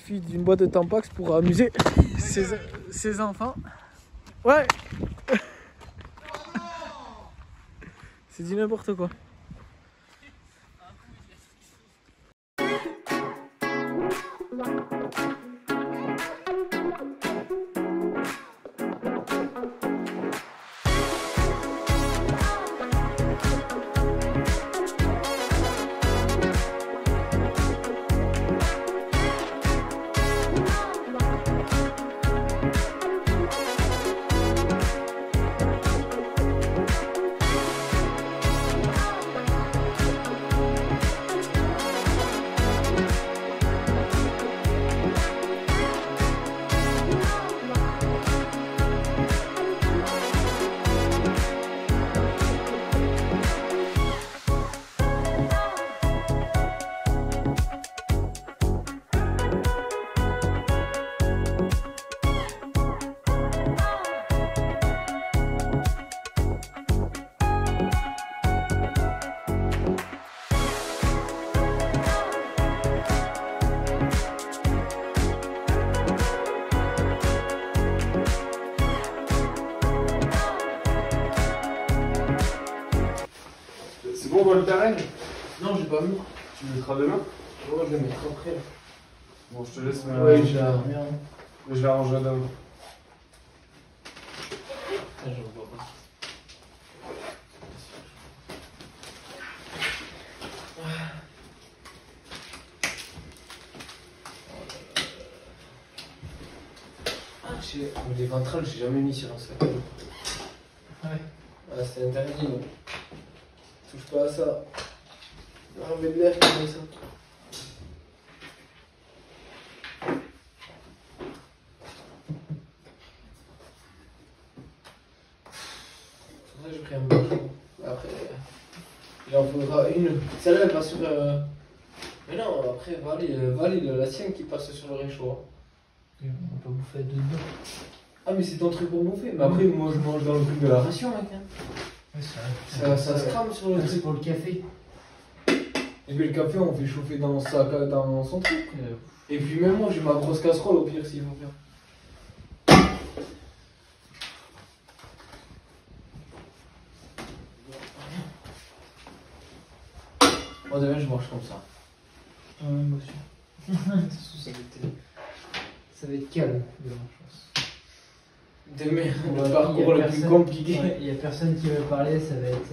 suffit d'une boîte de Tampax pour amuser ses enfants. Ouais. C'est du n'importe quoi. C'est bon, on voit le terrain? Non, j'ai pas mis. Tu le mettras demain? Ouais, je vais mettre après. Bon, je te laisse. Ouais, je vais dormir. Je vais arranger demain. Je vois pas. Les ventrales, j'ai jamais mis sur un sac. Ouais. Ah, c'est interdit, non. Touche pas à ça. Enlevez de l'air qui met ça. C'est pour ça que j'ai pris un bain. Après, il en faudra une. Celle-là, elle passe sur. Mais non, après, Val, il a la sienne qui passe sur le réchaud. On va pas bouffer dedans. Ah, mais c'est ton truc pour bouffer. Mais après, moi, je mange dans le truc de la ration, mec. Hein. Ouais, Ça se crame sur le c'est truc. pour le café. Et puis le café, on fait chauffer dans son truc. Et puis même moi, j'ai ma grosse casserole au pire s'il faut faire. Moi, demain, je mange comme ça. Ouais, moi aussi. Ça va être calme, demain, je pense. Demain, Ouais, le parcours le plus compliqué. Il n'y a personne qui va parler, ça va être.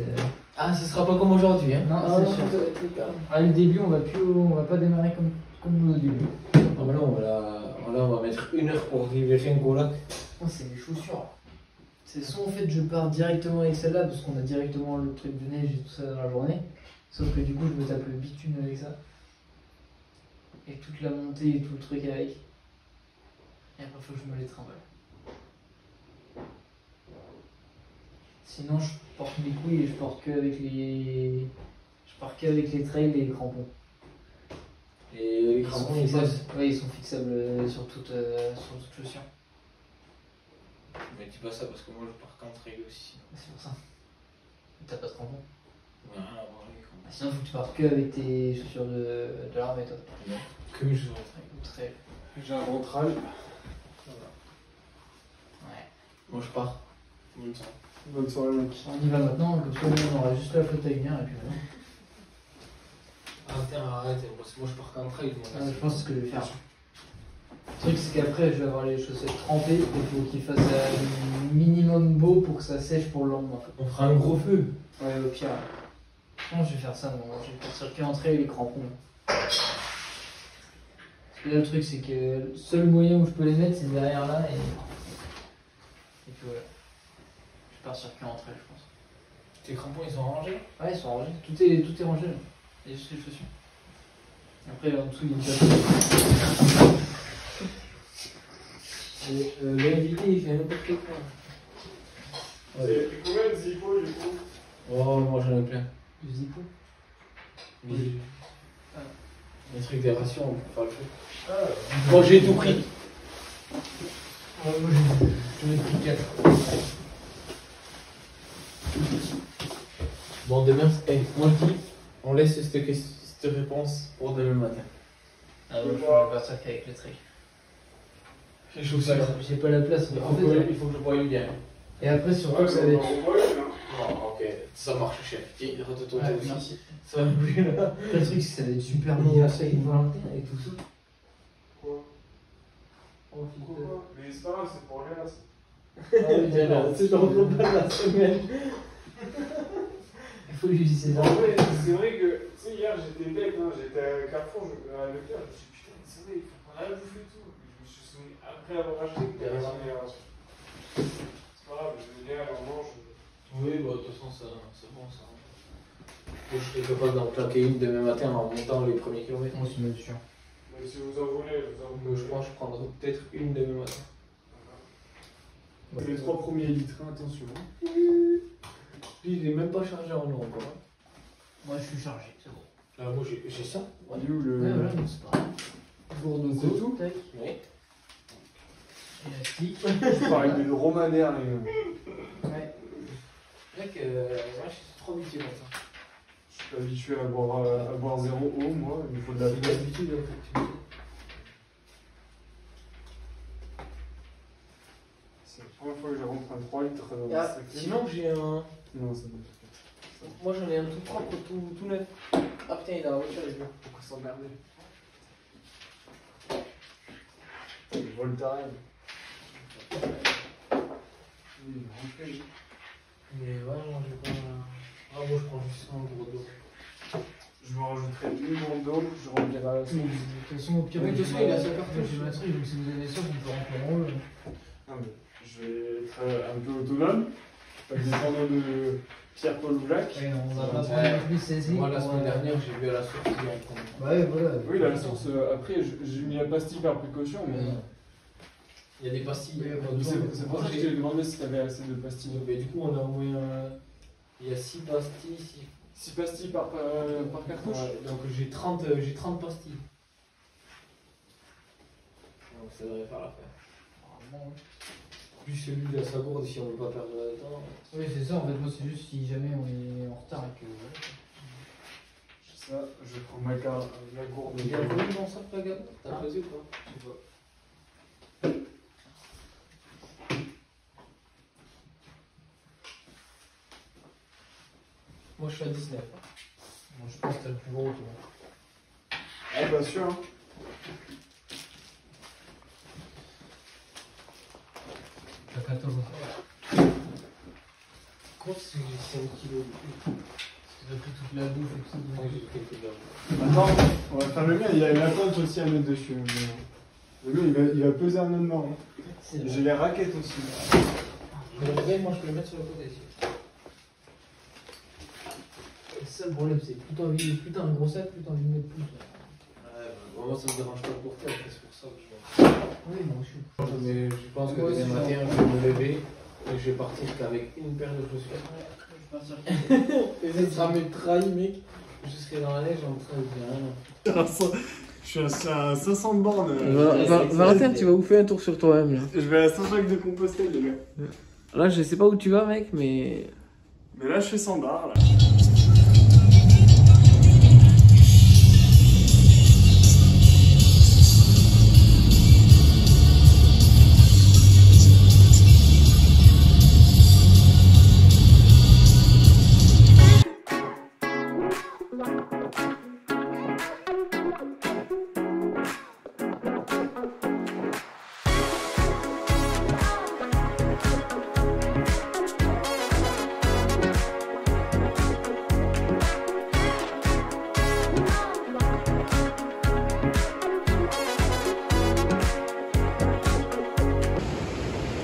Ah, ce sera pas comme aujourd'hui, hein. Non, c'est sûr. Ça va être plus calme. Ah, le début, on va pas démarrer comme au début. Ah, bah là, on va mettre 1 heure pour arriver rien qu'au lac. Oh, c'est les chaussures. C'est soit en fait je pars directement avec celle-là parce qu'on a directement le truc de neige et tout ça dans la journée. Sauf que du coup, je me tape le bitume avec ça. Et toute la montée et tout le truc avec. Et après, faut que je me les trimballe. Sinon, je porte mes couilles et je porte que avec les. Je pars que avec les trails et les crampons. Et les Ils sont crampons, ils fixables. passent. Ouais, ils sont fixables sur toute chaussure. Mais dis pas ça parce que moi, je pars qu'en trail aussi. C'est pour ça. T'as pas de crampons. Ouais, rien à voir avec les crampons. Sinon, faut que tu pars que avec tes chaussures de l'armée, toi. Non, que mes chaussures de Très. trail. J'ai un ventral. Voilà. Ouais. Moi, je pars. Bonne soirée. Bonne soirée, mec. On y va maintenant, comme ça on aura juste la flotte à lumière et puis voilà. Ah, tiens, arrête, parce que moi, je pars qu'en trail. Je pense que c'est ce que je vais faire. Le truc, c'est qu'après, je vais avoir les chaussettes trempées. Il faut qu'il fasse un minimum beau pour que ça sèche pour le lendemain. On fera un gros feu. Ouais, au pire. Je pense que je vais faire ça, moi. Je vais faire circuit entrée et les crampons. Parce que là, le truc, c'est que le seul moyen où je peux les mettre, c'est derrière là et puis voilà. Je pars circuit entrée, je pense. Tes crampons, ils sont rangés? Ouais, ils sont rangés. Tout est rangé là. Il y a juste les chaussures. Après, en dessous, il y a une chasse. L'invité, il fait n'importe quoi. Et combien de zippos du coup? Oh, moi j'en ai plein. Du zippo. Oui. Les trucs des rations, on peut faire le feu. Ah, Moi j'ai tout pris. Ouais, moi, j'en ai pris 4. Bon, demain, moi je dis, on laisse cette réponse pour demain matin. Ah, ouais, je vais partir qu'avec le truc. Les chaussures. J'ai pas la place. Il En faut, fait, il faut que je voie bien. et après, surtout, ça va être. Non, ok, ça marche, chef. Tiens, retourne Ouais, aussi. merci. Ça va bouger là. Le truc, c'est que ça va être super mignon avec Valentin et tout ça. Quoi? Oh, Pourquoi? Mais c'est pas grave, c'est pour rien. C'est le repas de la semaine. Il faut lui laisser En vrai, c'est vrai que, tu sais, hier j'étais bête, hein, j'étais à Carrefour, à Leclerc, je me suis dit putain, mais c'est vrai, il faut qu'on aille bouffer et tout. Je me suis souvenu après avoir acheté que t'avais ramené un. C'est pas grave, je veux bien, on mange. Oui, bah, de toute façon, c'est bon ça. Je serais capable d'en claquer une demain matin en montant les premiers kilomètres. Moi, c'est bien sûr. Mais si vous en voulez, Donc, je pense que je prendrai peut-être une demain matin. Les 3 premiers litres, hein, attention. Lui, il est même pas chargé en eau encore. Hein. Moi, je suis chargé, c'est bon. Moi, j'ai ça. Il est où le. Ouais, voilà, donc c'est pas grave. Gourde, c'est tout? Tac. Oui. Et la stick. Je parle avec une romanaire, les gars. Ouais. Mec, moi, je suis trop habitué à ça. Je suis habitué à boire 0 eau, moi, il me faut de la C'est une habitude, en fait. C'est la première fois que je rentre un 3 litres dans Ah, le sac. sinon, j'ai un. Non, ça doit faire. Moi, j'en ai un tout propre, tout neuf. Ah putain, il est dans la voiture, les gars. Pourquoi s'emmerder? Le Voltaren. Il est rentré. Mais ouais, moi, j'ai pas. Ah, moi, je prends juste un gros dos. Je me rajouterai une gourde d'eau, je remplirai la De toute façon, au pire, Oui, de toute façon, il a sa carte. J'ai ma truc, donc si vous avez ça, vous pouvez remplir en haut. Non, mais je vais être un peu autonome, pas dépendre de Pierre-Paul Black. Ouais, on va pas Ouais. prendre plus CSI. Moi, la semaine dernière, j'ai vu à la source directement. Ouais, voilà. Oui, la source, après, j'ai mis la pastille par précaution, mais. Il y a des pastilles. Oui, C'est pour ça que je t'ai demandé si t'avais assez de pastilles. Mais du coup, on a envoyé un. Il y a 6 pastilles. 6 pastilles par cartouche. Ouais, donc j'ai 30 pastilles. Donc ça devrait faire l'affaire. Plus celui de sa gourde si on veut pas perdre de temps. Oui, c'est ça, en fait, moi, c'est juste si jamais on est en retard et que. Ça, je prends ma gourde. Il y a un volume dans ça, la gamme. T'as choisi ou pas? Je sais pas. Moi je suis à 19. Bon, je pense que t'as le plus gros, toi. Ah, pas sûr. Hein. T'as 14 ans. Quoi, c'est que j'ai 5 kilos de plus? Parce que t'as pris toute la bouffe et tout ça. Ouais, j'ai quelques grammes. Attends, on va faire le mien, il y a la compte aussi à mettre dessus. Le mien, il va peser un an. Hein. J'ai les raquettes aussi. Mais le vrai, moi je peux le mettre sur le côté ici. C'est ça le problème, c'est plus t'as un gros sac, plus t'as envie de mettre plus. Ouais, bah, moi ça me dérange pas de porter, après c'est pour ça que je vais. Oui, moi aussi. Mais je pense que Ouais, demain c'est matin je vais me lever et je vais partir qu'avec une paire de chaussures. Je vais partir. Et ça sera mes trahi, mec. Je serai dans la neige en train de rien. Je suis à 500 bornes. Valentin, tu vas vous faire un tour sur toi-même là. Je vais à Saint-Jacques-de-Compostelle, les gars. Là, je sais pas où tu vas, mec, mais. Mais là, je fais 100 bars, là.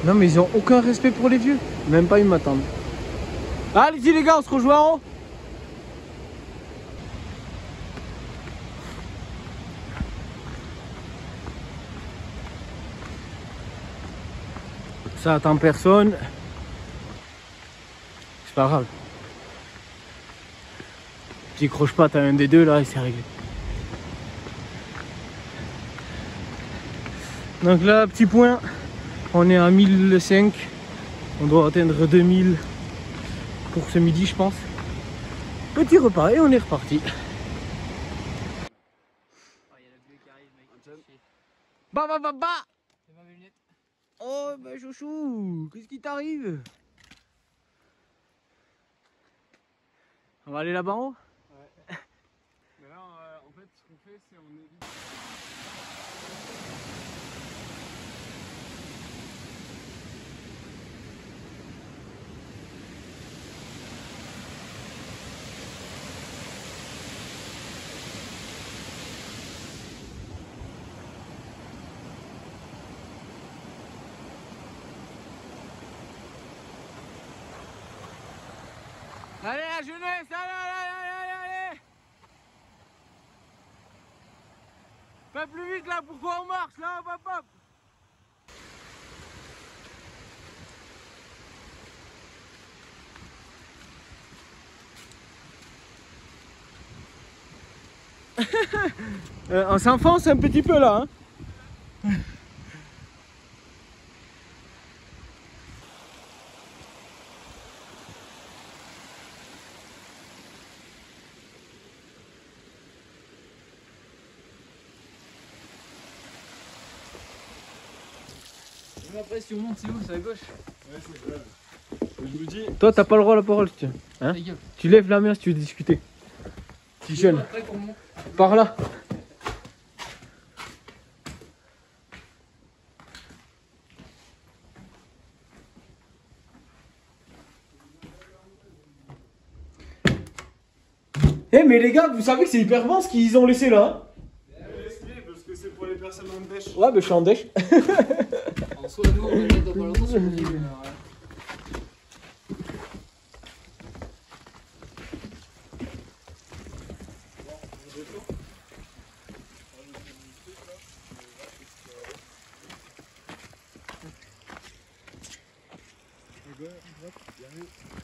Non, mais ils ont aucun respect pour les vieux. Même pas, ils m'attendent. Allez-y, les gars, on se rejoint en haut. Ça attend personne. C'est pas grave. Petit croche-patte à un des deux là et c'est réglé. Donc là, petit point. On est à 1005, on doit atteindre 2000 pour ce midi je pense. Petit repas et on est reparti. Bah bah bah bah. Oh, bah chouchou, qu'est-ce qui t'arrive? On va aller là-bas en haut? Ouais. Mais là, en fait, ce qu'on fait, c'est on évite. Allez la jeunesse, allez. Pas plus vite là, pourquoi on marche là, hop hop. On s'enfonce un petit peu là. Hein. Après, si on monte, c'est où? C'est à gauche. Ouais, c'est grave. Je vous dis. Toi, t'as pas le droit à la parole, tiens. Hein? Ta gueule. Tu lèves la main si tu veux discuter. Petit jeune. Après qu'on monte. Par là. Eh mais les gars, vous savez que c'est hyper bon ce qu'ils ont laissé là. Laisse-les parce que c'est pour les personnes en dèche. Ouais, mais je suis en dèche. En soi, nous, on va le mettre dans pas longtemps sur le film.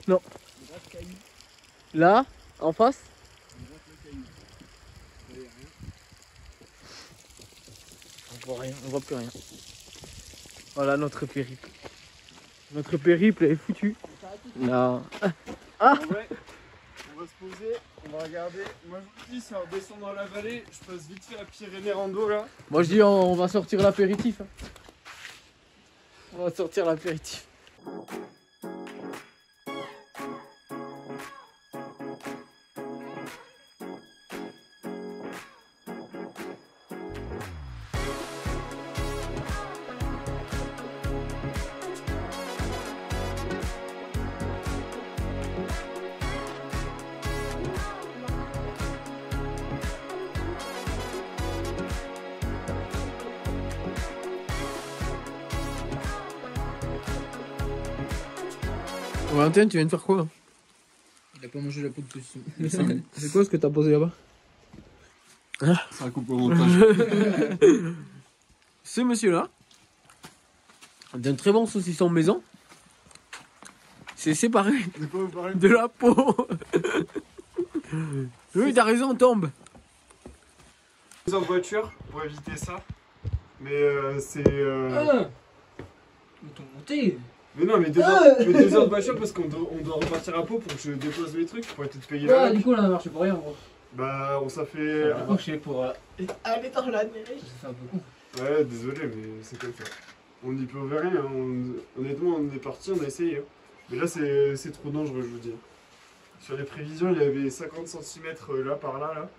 Non. Là, en face. On voit rien, on voit plus rien. Voilà notre périple. Notre périple est foutu. Non. Ah. Ouais. On va se poser, on va regarder. Moi je vous dis, si on descend dans la vallée, je passe vite fait à Pyrénées Rando là. Moi je dis on va sortir l'apéritif. Hein. On va sortir l'apéritif. Valentin, tu viens de faire quoi? Il a pas mangé la peau de poisson. C'est quoi ce que t'as posé là-bas? Ça coupe au montage. Ce monsieur-là, d'un très bon saucisson maison, c'est séparé De quoi vous parlez? de la peau. Oui, t'as raison, on tombe. En voiture pour éviter ça. Mais c'est. Ils t'ont monté. Mais non, mais 2 heures de voiture parce qu'on doit repartir à Pau pour que je dépose mes trucs pour être payé là. Ouais, du coup, là, on a marché pour rien, gros. Bah, on s'en fait. Marché pour. Aller dans la neige. Ça fait un peu con. Ouais, désolé, mais c'est comme ça. On n'y peut rien. Hein. Honnêtement, on est parti, on a essayé. Hein. Mais là, c'est trop dangereux, je vous dis. Sur les prévisions, il y avait 50 cm là par là, là.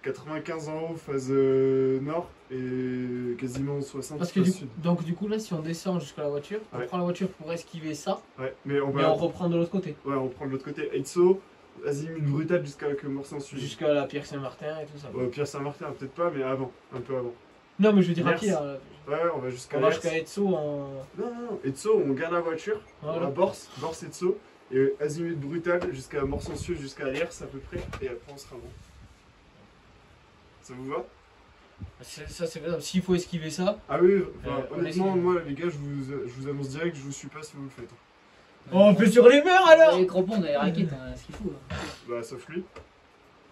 95 en haut, phase nord, et quasiment 60 Parce que phase sud. donc, du coup, là, si on descend jusqu'à la voiture, on Ouais. prend la voiture pour esquiver ça, Ouais, mais on mais va. on reprend de l'autre côté. Ouais, on prend de l'autre côté. Eitso, azimut brutal jusqu'à Morsan-Sud. Jusqu'à la Pierre Saint-Martin et tout ça. Pierre Saint-Martin, peut-être pas, mais avant, un peu avant. Non, mais je veux dire à Mers. pied, là. Ouais, on va jusqu'à On va Lers. jusqu'à Etso en. Non, Etso, on garde la voiture, on Voilà. va Borse Etso, et azimut brutal jusqu'à Morsan-Sud, jusqu'à Lers à peu près, et après on sera bon. Ça vous va? Ça, c'est faisable. S'il faut esquiver ça. Ah oui, enfin, on honnêtement, essaye. moi les gars, je vous annonce direct, je vous suis pas si vous le faites. On fait sur les mers alors. Les crampons, on a les raquettes, hein, ce qu'il faut. Là. Bah, sauf lui.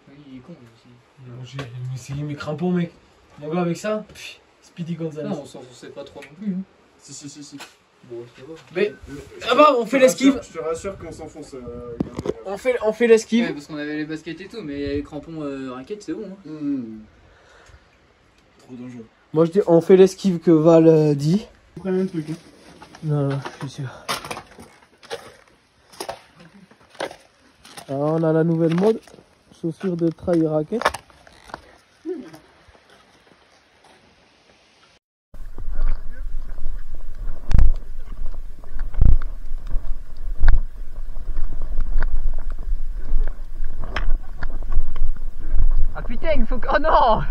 Oui, il est con lui aussi. J'ai essayé mes crampons, mec. Mon gars, avec ça, Speedy Gonzalez. Non, on s'enfonçait pas trop non plus. Hein. Si. Bon, ça va. Mais ah bah, on fait l'esquive. Je te rassure qu'on s'enfonce. On fait l'esquive. Ouais, parce qu'on avait les baskets et tout, mais les crampons raquettes, c'est bon. Hein. Trop dangereux. Moi je dis on fait l'esquive que Val dit. Prends un truc. Hein. Non, non, je suis sûr. Alors on a la nouvelle mode, chaussures de trail raquette. Ah putain, il faut que... Oh non.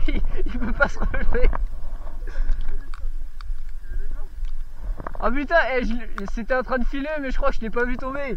Il peut pas se relever. Ah putain, c'était en train de filer mais je crois que je l'ai pas vu tomber.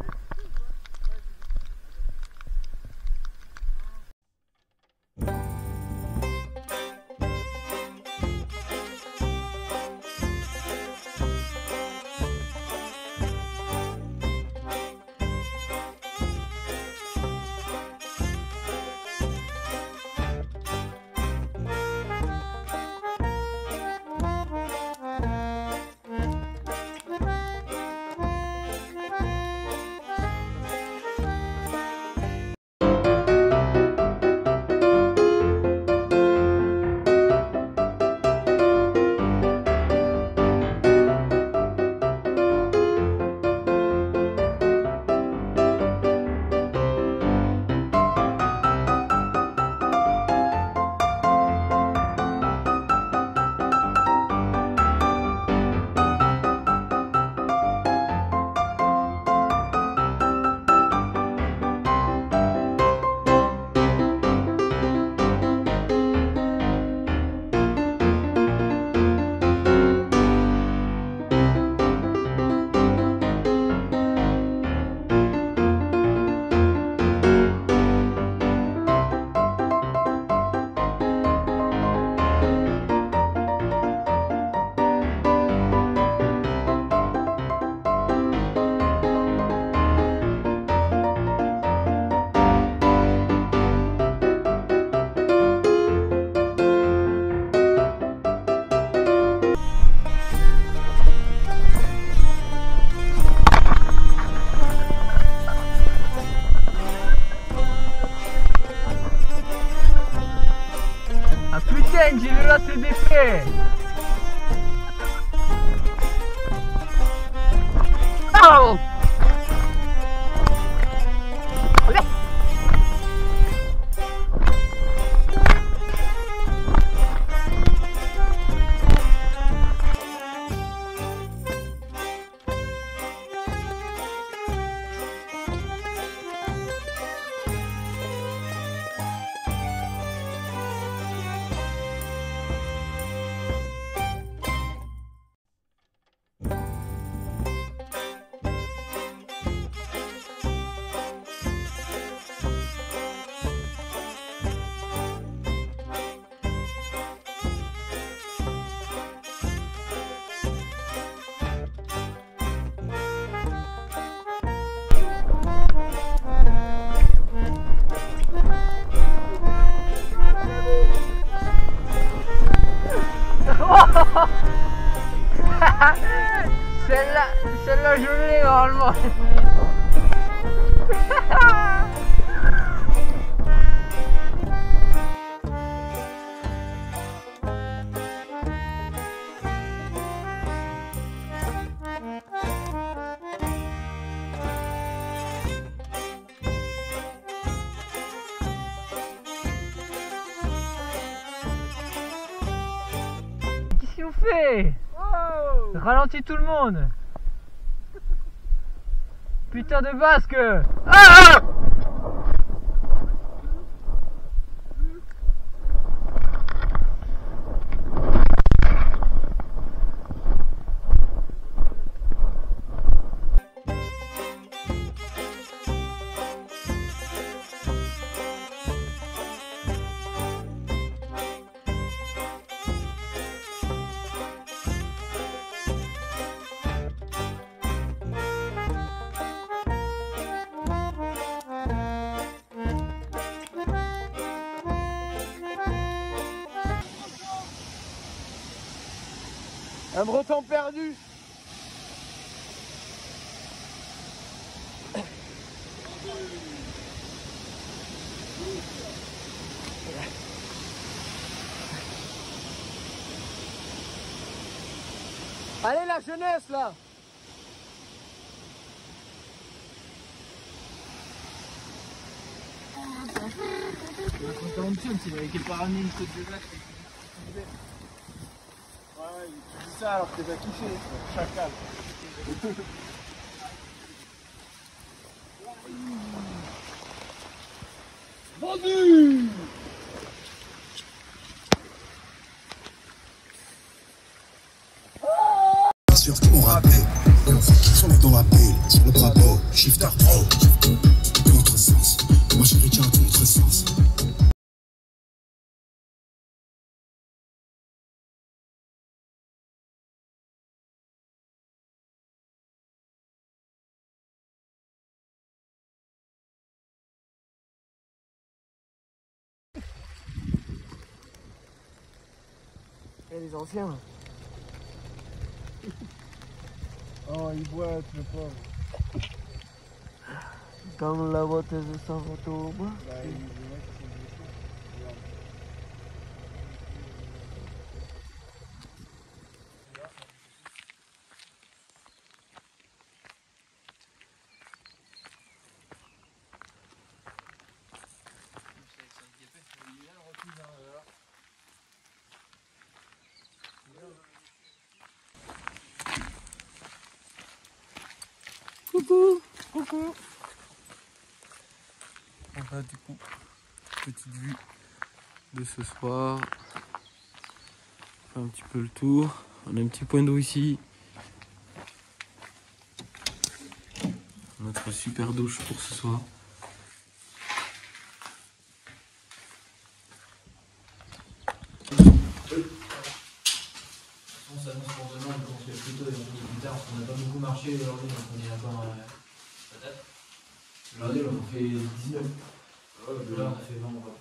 Putain, j'ai le lacet défait. Oh. Celle-là je l'ai normalement. Qu'est-ce qu'il vous fait? Oh, ralentis tout le monde. Putain de basque. Ah! Un breton perdu. Allez la jeunesse là. Quand on tient, c'est avec les paranés, une côte de vache. Ouais, tu dis ça alors que t'es pas touché, chacal. Vendu. Sur qui on rappelle, et on fait qui on est dans la pelle, sur le drapeau, shifter pro, contresens, moi j'ai reach un contresens. Et les anciens. Oh, il boite, le pauvre. Dans la boîte de 100 photos au bois. Bah, il est là qui s'est blessé. Regarde. Coucou. Coucou. Voilà du coup, petite vue de ce soir. On fait un petit peu le tour. On a un petit point d'eau ici. Notre super douche pour ce soir. On s'annonce pour demain, on se fait plus tôt et on finit plus tard parce qu'on n'a pas beaucoup marché aujourd'hui, donc on est encore patate. Aujourd'hui, on fait 19. Là, on a fait 20, quoi.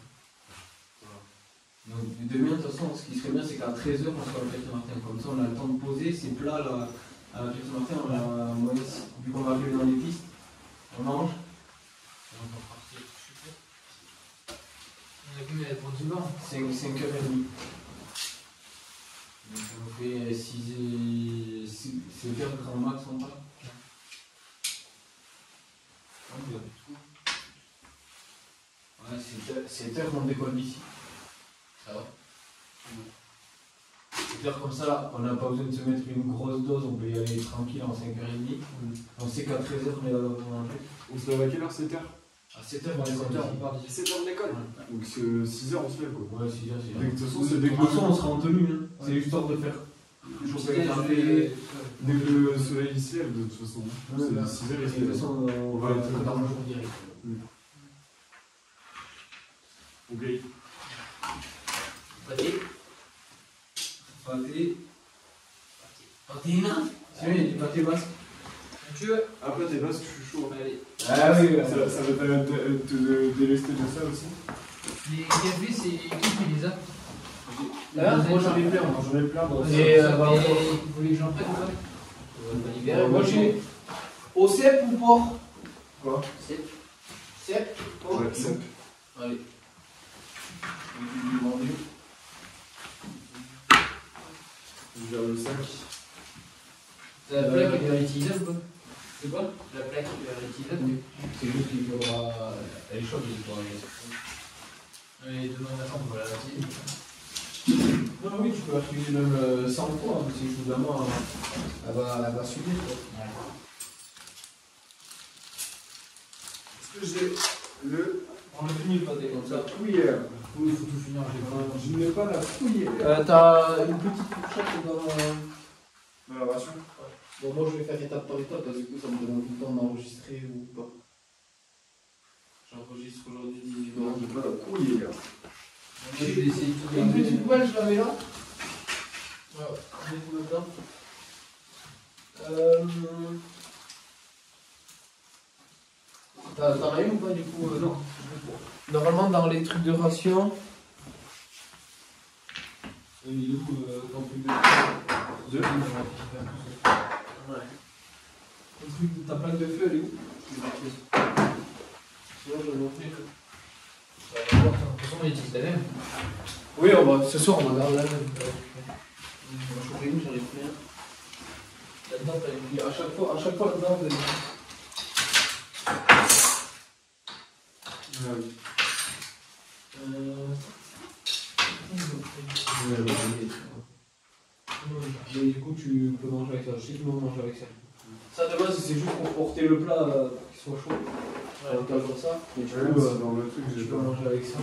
Donc demain, de toute façon, ce qui serait bien, c'est qu'à 13h, on soit à la Pierre-Saint-Martin. Comme ça, on a le temps de poser. Ces plats là, à la Pierre-Saint-Martin, on a moyen, vu qu'on va arriver dans les pistes, on mange. Et on va partir. On a combien pour 10 ans 5h30. Donc on fait 6h grand max en bas. Ouais, 7h on décolle d'ici. Ça va. 7h comme ça, on n'a pas besoin de se mettre une grosse dose, on peut y aller tranquille en 5h30. On sait qu'à 13h on est là pour manger. On se lève à quelle heure? 7h? À 7h on décolle d'ici. On part d'ici. 7h de l'école. Donc 6h on se lève quoi. Ouais, 6h, De toute façon, De toute façon, on sera en tenue. Hein. C'est histoire de faire. Dès que le soleil se lève, de toute façon. Ouais, C'est bah, 6h De et toute façon, on va être dans le jour direct. Ok. Pâté. Pâté. Pâté, non? C'est vrai, il y a du pâté basque. Tu veux? Après, t'es basque, je suis chaud. Allez. Ah oui, Ça va te délester de ça aussi. Les cafés, c'est qui les a? Moi j'en ai plein, dans Et vous voulez que j'en prenne ou pas? Moi j'ai. Au cep ou porc? Quoi? Cep. Cep? Porc? Ouais, cep. Allez. Du vendu. Je gère le sac. La plaque est réutilisable ou pas? C'est quoi? La plaque est réutilisable. C'est juste qu'il faudra. Elle est chaude, il faudra Et demain matin, on va la retirer. Non, oui, tu peux activer même 100 fois, hein, c'est évidemment, elle va subir. Est-ce que j'ai le. On a fini le pâté comme ça. Cuillère. Oui, il faut tout finir. Je n'ai pas la cuillère. T'as une petite fourchette dans. Dans la ration. Bon, moi je vais faire étape par étape parce que du coup ça me demande tout le temps d'enregistrer ou pas. J'enregistre aujourd'hui 18 Non, ans. j'ai pas la cuillère. Je vais essayer de tout Une garder. petite poêle, je la mets là. Ouais, je vais tout mettre là. T'en as une ou pas du coup? Non. Normalement dans les trucs de ration. Il est où ton truc de Deux. Ouais. Le truc de ta plaque de feu, elle est où? Sinon je vais montrer. De toute façon, on utilise la même. Oui, ce soir on va garder la même. On va choper une, j'arrive plus. Attends, t'as dit à chaque fois là-dedans, vous avez dit. Mais du coup, tu peux manger avec ça. Je sais que tout le monde mange avec ça. Ça, de base, c'est juste pour porter le plat pour qu'il soit chaud. Ouais, comme ça. Mais du coup, dans le truc, tu j'ai peux pas. manger avec ça.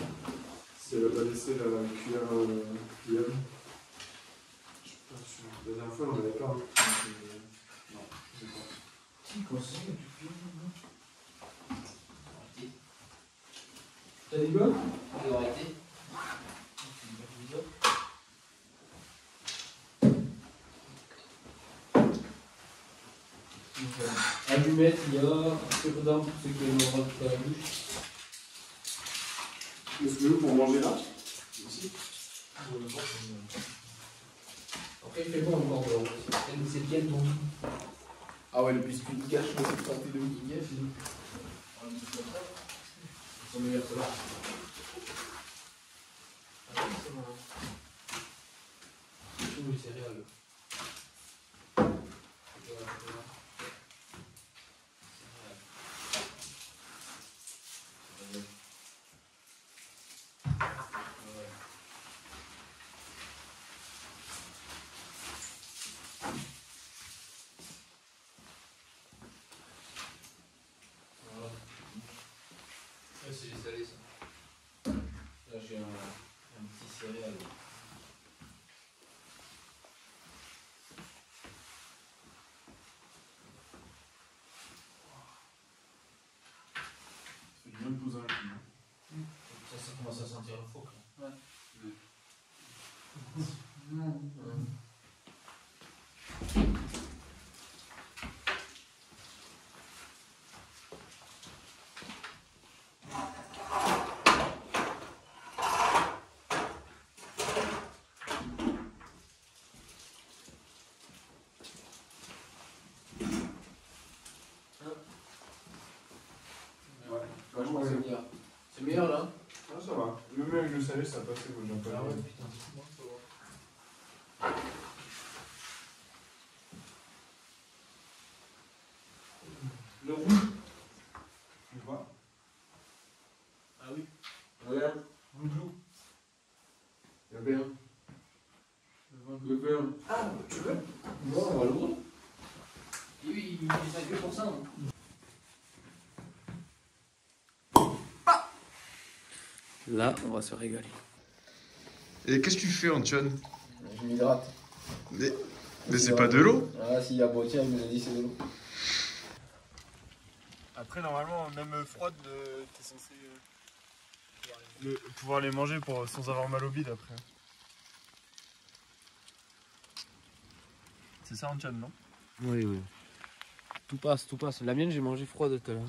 Si elle a pas laissé la cuillère pliable. Je sais pas, la dernière fois, on en avait pas. Non, je sais pas. Si, comment ça se fait, tu plies, non? T'as dit quoi? On doit arrêter. Allumettes, il y a cure-dent pour ceux qui aiment le rajouter à la bouche. Est-ce que pour manger là aussi? Après, il fait bon encore dehors. C'est lequel ton? Ah ouais, le biscuit de gâche, c'est le pâté de guignet, c'est son meilleur cela. Ah oui, c'est marrant. C'est tout les céréales. C'est les salés, ça. Là, j'ai un petit céréal. C'est bien de poser un coup. Ça commence à sentir le phoque. Ouais. Franchement, c'est meilleur. C'est meilleur là? Ah, ça va. Même avec le salé, ça passait, moi j'aime pas. Ah ouais, putain, c'est bon, ça va. Le rouge? Tu vois? Ah oui. Regarde, Loulou. Il y a bien. Le vert. Ah, tu veux? Non, on va l'ouvrir. Oui, il fait ça que pour ça. Hein. Là, on va se régaler. Et qu'est-ce que tu fais, Antoine? Je m'hydrate. Mais c'est pas de l'eau? Ah, s'il y a Botier, il me l'a dit, c'est de l'eau. Après, normalement, même froide, t'es censé pouvoir les manger sans avoir mal au bide après. C'est ça, Antoine, non? Oui, oui. Tout passe, tout passe. La mienne, j'ai mangé froide tout à l'heure.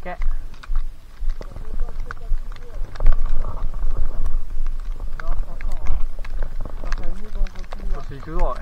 Ok. Ça fait toujours, ouais.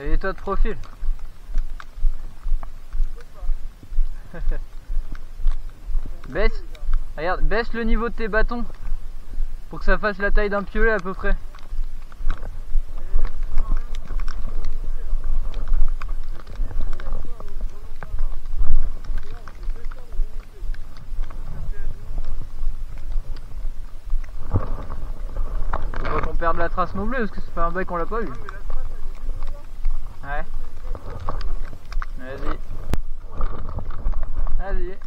Et toi de profil. Baisse, regarde, baisse le niveau de tes bâtons pour que ça fasse la taille d'un piolet à peu près. Faut pas qu'on perde la trace non plus parce que ça fait un bail qu'on l'a pas eu. Ouais. Vas-y. Vas-y.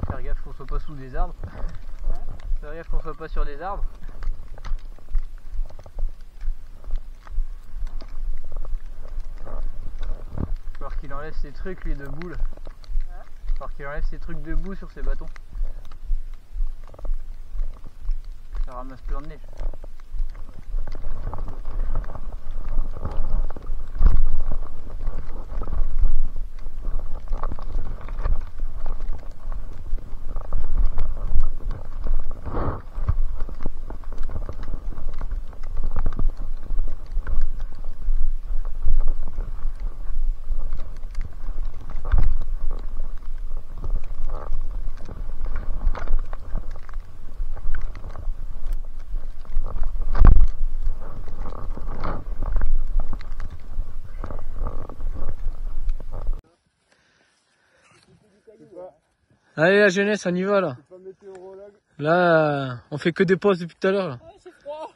Faire gaffe qu'on soit pas sous des arbres. Faire gaffe qu'on soit pas sur des arbres. Faut voir qu'il enlève ses trucs lui debout là. Faut voir qu'il enlève ses trucs debout sur ses bâtons. Ça ramasse plein de neige. Allez la jeunesse, on y va là. Là, on fait que des pauses depuis tout à l'heure là. Ouais, c'est froid.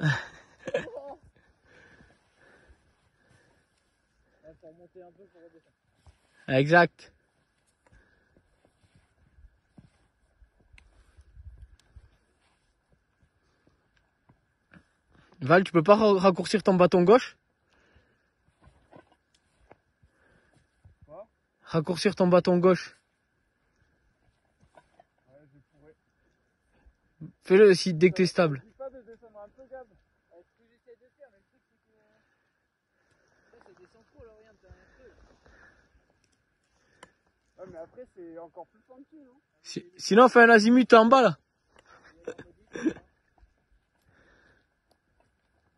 Pour monter un peu, pour redescendre. Exact. Val, tu peux pas raccourcir ton bâton gauche? Quoi? Raccourcir ton bâton gauche. Ouais, je pourrais. Fais-le aussi dès que t'es stable. Dis pas de descendre un peu, Gab. Ce que j'essaie de faire, mais le truc c'est que. Là, ça descend trop là, regarde, t'as un feu. Ouais, mais après, c'est encore plus funky, non? Sinon, fais un azimut en bas là.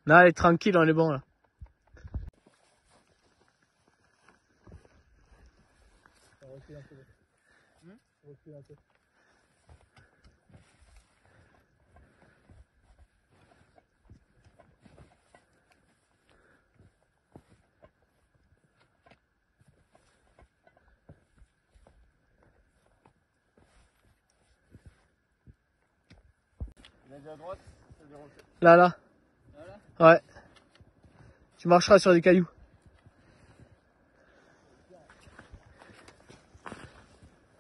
Non, allez, tranquille, on est bon là. Recule un peu. Recule un peu. Il a dit à droite, c'est des rochers. Là. Ouais. Tu marcheras sur des cailloux.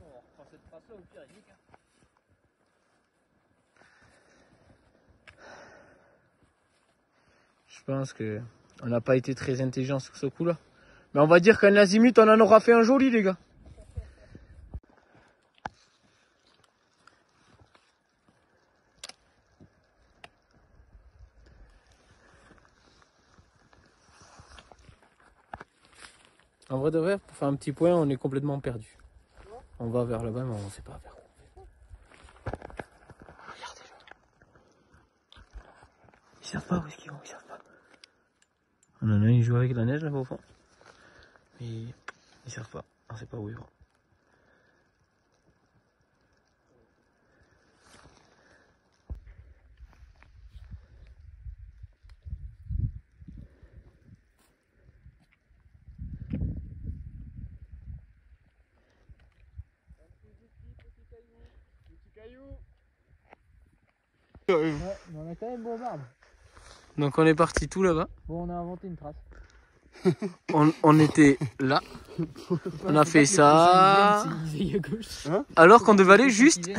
On reprend cette trace là au pire, il nique. Je pense que on n'a pas été très intelligent sur ce coup là. Mais on va dire qu'un azimut, on en aura fait un joli les gars. En vrai de vrai, pour faire un petit point, on est complètement perdu. On va vers là-bas, mais on ne sait pas vers où. Regardez-le. Ils savent pas où est-ce qu'ils vont, ils savent pas. On en a un, il joue avec la neige là-bas au fond. Mais ils savent pas, on sait pas où ils vont. Ouais, mais on a quand même beau arbres. Donc on est parti tout là-bas. Bon, on a inventé une trace. On était là. On a fait ça. Alors qu'on devait aller juste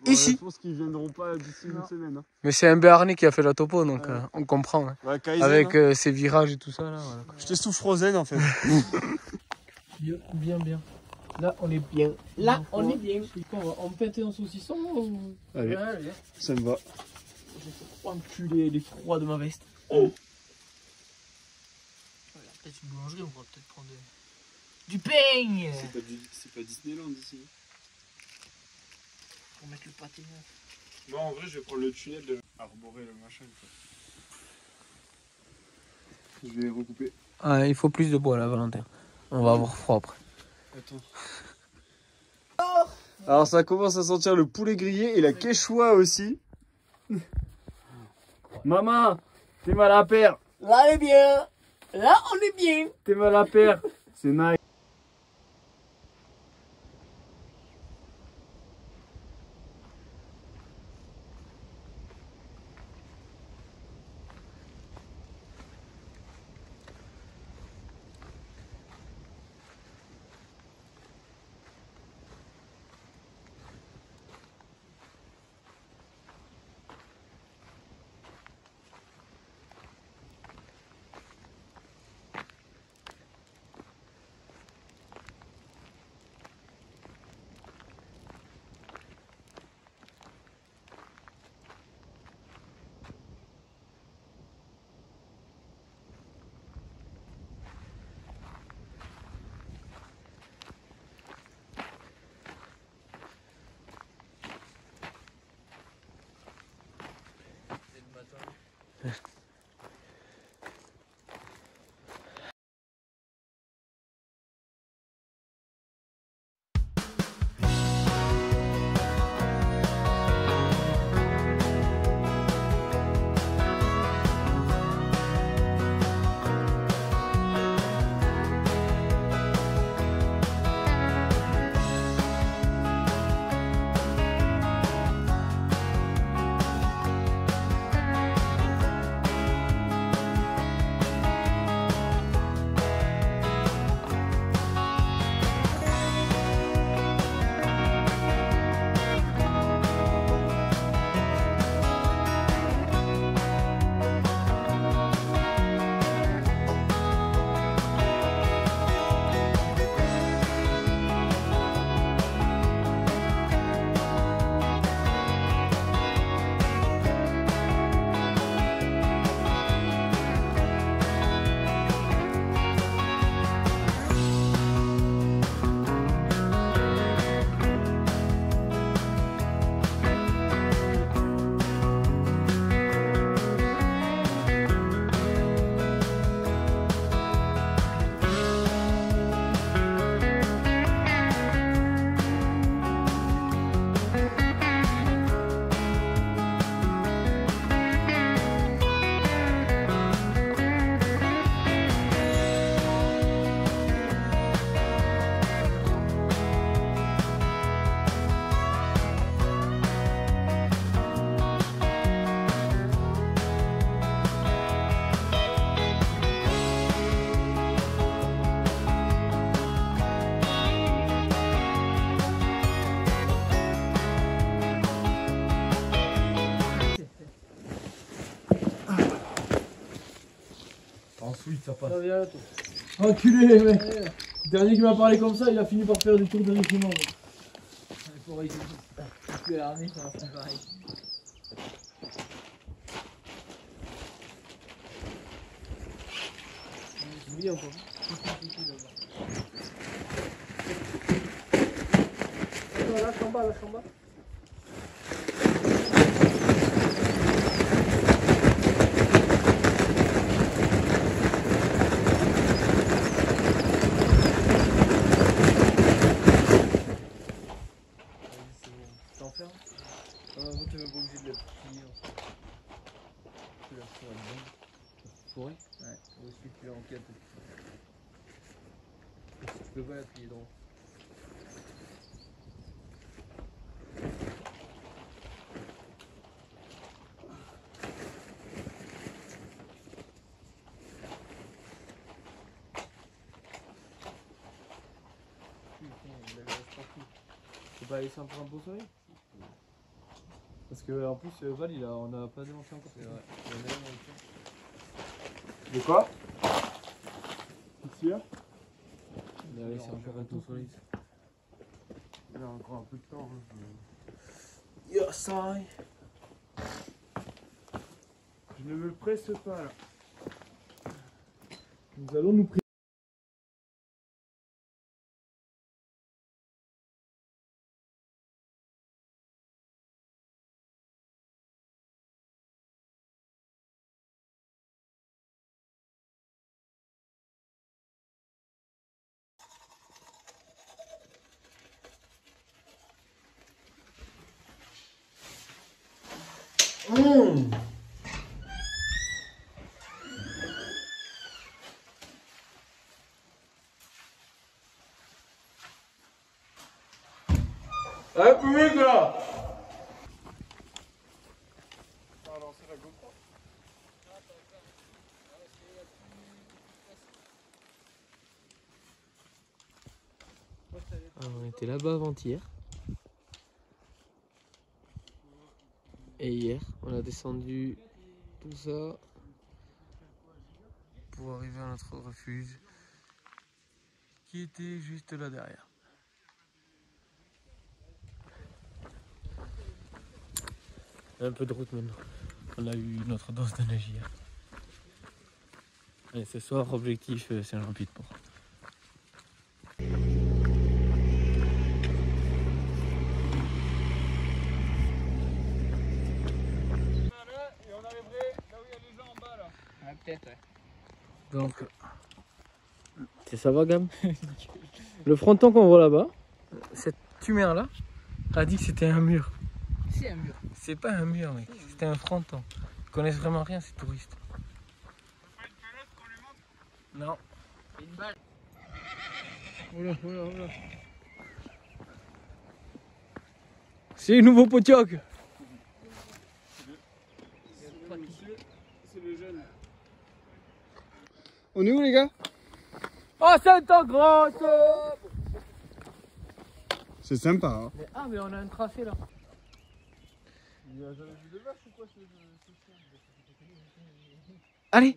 ici. Je pense qu'ils viendront pas d'ici une semaine. Hein. Mais c'est un Béarnais qui a fait la topo, donc on comprend. Hein. Ouais, Kaizen, Avec hein. ses virages et tout ça. Là, voilà. J'étais sous Frozen en fait. Bien, bien. Là, on est bien. Là, on est bien. On va empêter un saucisson ou... Allez, ça me va. Enculé les froids de ma veste. Peut-être une boulangerie, on va peut-être prendre du pain. C'est pas Disneyland ici. Pour mettre le pâté neuf. Moi en vrai je vais prendre le tunnel de arborer le machin. Quoi. Je vais recouper. Ah, il faut plus de bois là, Valentin. On va avoir froid après. Attends. Alors ça commence à sentir le poulet grillé et la quechua aussi. Maman, t'es mal à paire. Là, on est bien. Là, on est bien. T'es mal à paire. C'est nice. Ensuite, ça passe. viens là, toi. Enculé, mec. Le dernier qui m'a parlé comme ça, il a fini par faire du tour de régiment. Il faut réussir. Plus à l'armée, ça va faire pareil. C'est bien encore. Attends, lâche en bas, lâche en bas. T'enfermes. Vous t'es pas obligé de la finir. Tu la fourrer dedans. Fourrer? Ouais. Ou est-ce que tu la remplis un peu? Tu peux pas la plier droit. Putain, il a la reste partout. Faut pas laisser un peu un beau soleil? Parce que en plus Val on a pas démonté encore. C'est vrai. De quoi? Ici là? Il a laissé encore un peu au soleil. Il y a encore un peu de temps. Hein. Yes, I. Je ne me presse pas là. Nous allons nous prier. Allez, public là! On va lancer la GoPro. On était là-bas avant-hier. Et hier, on a descendu tout ça pour arriver à notre refuge qui était juste là derrière. Un peu de route maintenant. On a eu notre dose de neige hier. Et ce soir, objectif Saint-Jean-Pied-de-Port. Et on arriverait là où il y a les gens en bas là. Ouais, peut-être, ouais. Donc, ça va, Gam? Le fronton qu'on voit là-bas, cette tumeur là, a dit que c'était un mur. C'est un mur. C'est pas un mur, mec, c'était un fronton. Ils connaissent vraiment rien, ces touristes. Pas une pelote qu'on lui montre? Non. C'est une balle. Oula, oula, oula. C'est le nouveau Potioc. C'est le jeune. On est où les gars? Oh, Sainte-Engrosse! C'est sympa hein. Ah, mais on a un tracé là. Il y a jamais vu de vache ou quoi ce Allez!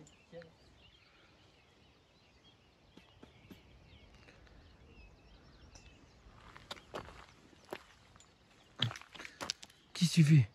Qu'est-ce que tu fais?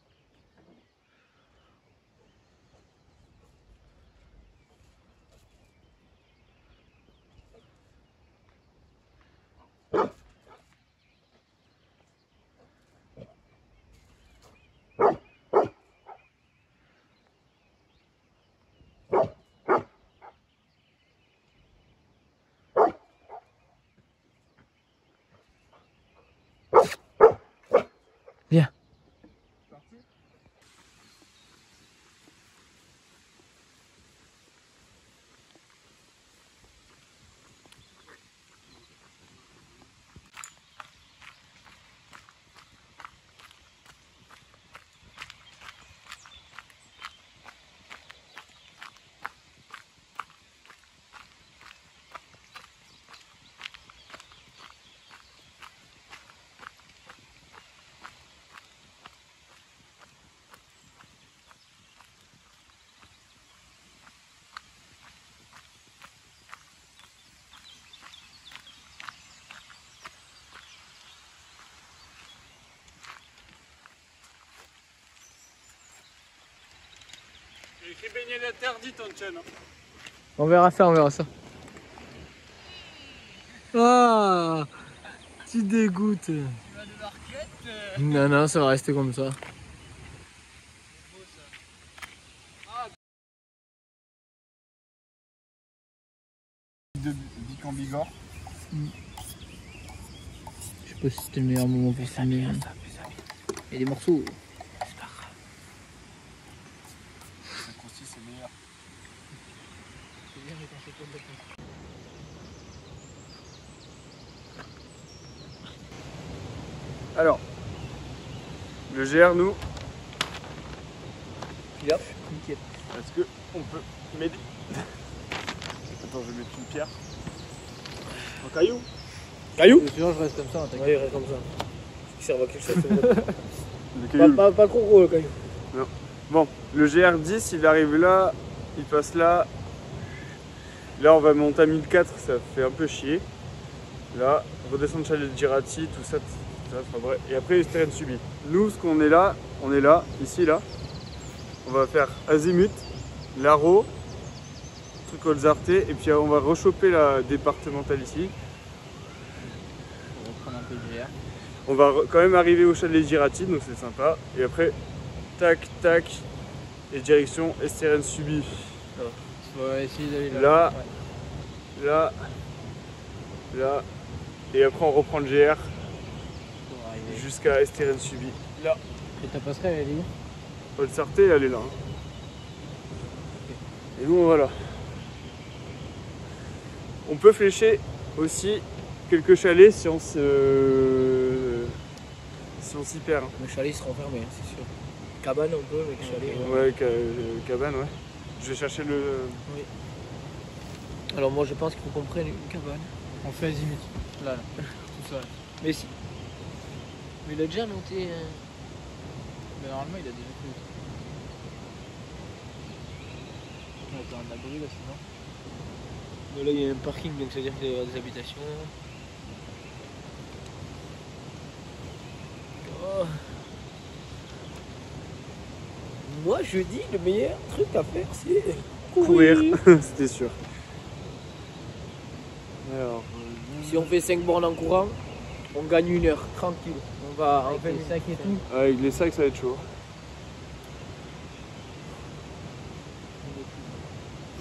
Viens. Il écrit baignade interdite en chaîne. On verra ça, on verra ça. Ah, tu dégoûtes. Tu vas devoir cut. Non, non, ça va rester comme ça. De Bic en Bigorre. Je sais pas si c'était le meilleur moment pour filmer. Il y a des morceaux. C'est meilleur. Alors, le GR, nous, Hop, nickel. est-ce que on peut m'aider? Attends, je vais mettre une pierre. Un caillou? Caillou? Sinon, je reste comme ça. Ouais, il reste comme ça. Il sert à quelque chose. Le caillou. pas trop gros le caillou. Bon, le GR10, il arrive là, il passe là. Là, on va monter à 1004, ça fait un peu chier. Là, redescendre Chalet de Girati, tout ça, enfin bref. Et après, Estérène subit. Nous, ce qu'on est là, ici, là. On va faire Azimut, Laro, truc Olzarté, et puis on va rechoper la départementale ici. On va reprendre un peu le GR. On va quand même arriver au Chalet de Girati, donc c'est sympa. Et après, tac, tac, et direction Estérène subit. On va essayer d'aller là. Là, Ouais. là, et après on reprend le GR Pour arriver. jusqu'à Estérène subit. Là, Et ta passerelle, elle est où? Olzarté, elle est là. Hein. Et nous, voilà. On peut flécher aussi quelques chalets si on s'y perd. Hein. Les chalets seront fermés, c'est sûr. Cabane un peu, mais chalet. Ouais, cabane, ouais. Je vais chercher le. Alors moi je pense qu'il faut qu'on prenne une cabane. On fait Azimut. Là, tout ça. Mais si. Mais il a déjà noté. Mais normalement, il a déjà fait. On va faire un abri là, sinon. Mais là il y a un parking, donc ça veut dire qu'il y a des habitations. Oh. Moi je dis le meilleur truc à faire c'est Courir, c'était sûr. Alors, Si on fait 5 bornes en courant, on gagne 1 heure, tranquille. On va en Avec fait les sacs et tout. avec les sacs, ça va être chaud.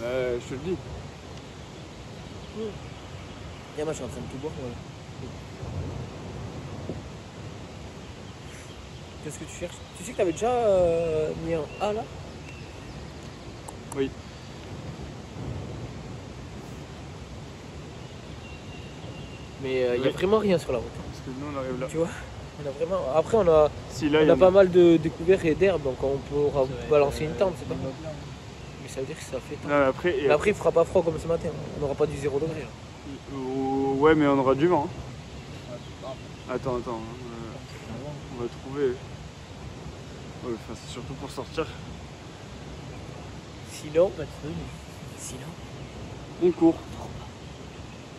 Je te le dis. Et moi je suis en train de tout boire. Ouais. Qu'est-ce que tu cherches? Tu sais que t'avais déjà mis un A là? Oui. Mais il n'y a vraiment rien sur la route. Parce que nous, on arrive là. Tu vois? On a vraiment... Après on a, Si, là, il y on a en pas mal de découvertes et d'herbes, donc on pourra Ça va être, balancer une tente, c'est pas immeuble, mal. là. Mais ça veut dire que ça fait tente. Non, mais après, Mais après il fera pas froid comme ce matin, on n'aura pas du 0 degré. Là. ouais, mais on aura du vent. Hein. Ouais, c'est pas grave. Attends, Avant. on va trouver. Ouais, enfin, c'est surtout pour sortir. Sinon, Pas de feu, mais- sinon. On court.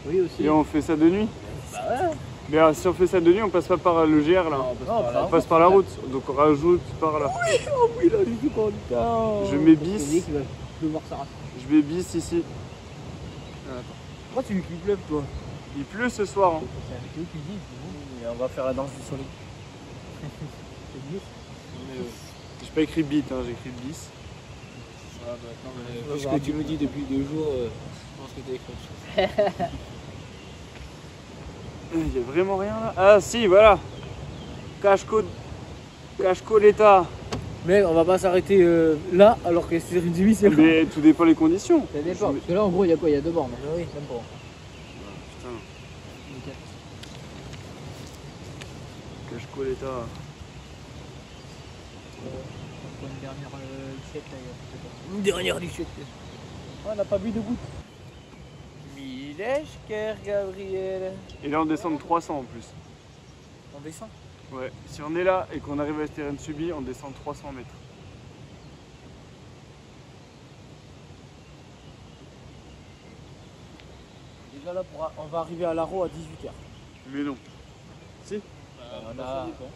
Oui, aussi. Et on fait ça de nuit. Bah ouais. Mais alors, si on fait ça de nuit, on passe pas par le GR là. Non, On passe par la route. Donc on rajoute par là. Oh oui, là, je suis content. Je mets Le bis. mec, il va pleuvoir sa race. Je mets bis ici. Pourquoi tu lui pleuve toi? Il pleut ce soir. Hein. C'est avec eux qui disent, c'est bon. Et on va faire la danse du soleil. C'est mieux. J'ai pas écrit bit, hein, j'ai écrit bis. Ouais, bah, non, mais Parce que tu me dis depuis 2 jours, je pense que t'as écrit autre chose. Il y a vraiment rien là. Ah si, voilà. Cache-code l'État. Mais on va pas s'arrêter là alors que c'est une c'est là. Mais tout dépend des conditions. ça dépend. Parce que là, en gros, il y a quoi? Il y a 2 bornes. Ah oui. Même pas. Putain, Nickel. cache-code l'État. On prend une dernière lycette là, il y a peut-être pas. Une dernière lichette. Oh, on n'a pas bu de goutte. Mileshker, Gabriel. Et là on descend de 300 en plus. On descend. Ouais. Si on est là et qu'on arrive à Estérène subit, on descend de 300 mètres. Déjà là, on va arriver à Laro à 18h. Mais non. Si.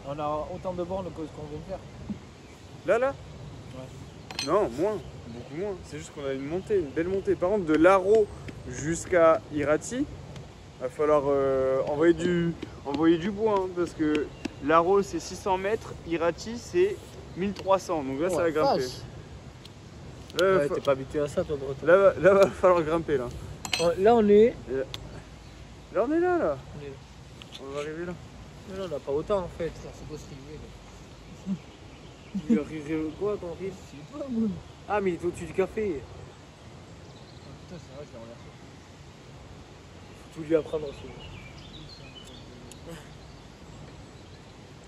On a autant de bornes que ce qu'on vient de faire. Là Non, moins. Beaucoup moins. C'est juste qu'on a une montée, une belle montée. Par contre, de Laro jusqu'à Irati, va falloir envoyer du bois, hein, parce que Laro c'est 600 mètres, Irati c'est 1300, donc là ça va grimper. Ouais, t'es pas habitué à ça toi, breton. Là va falloir grimper là. Là on est. Là on est là. On est là. On va arriver là. Mais non, on n'a pas autant en fait. C'est quoi ce qu'il veut, Il a riré quoi ton riz? je sais pas, moi. Ah, mais il est au-dessus du café. Putain, c'est vrai, je l'ai renversé. Faut tout lui apprendre aussi.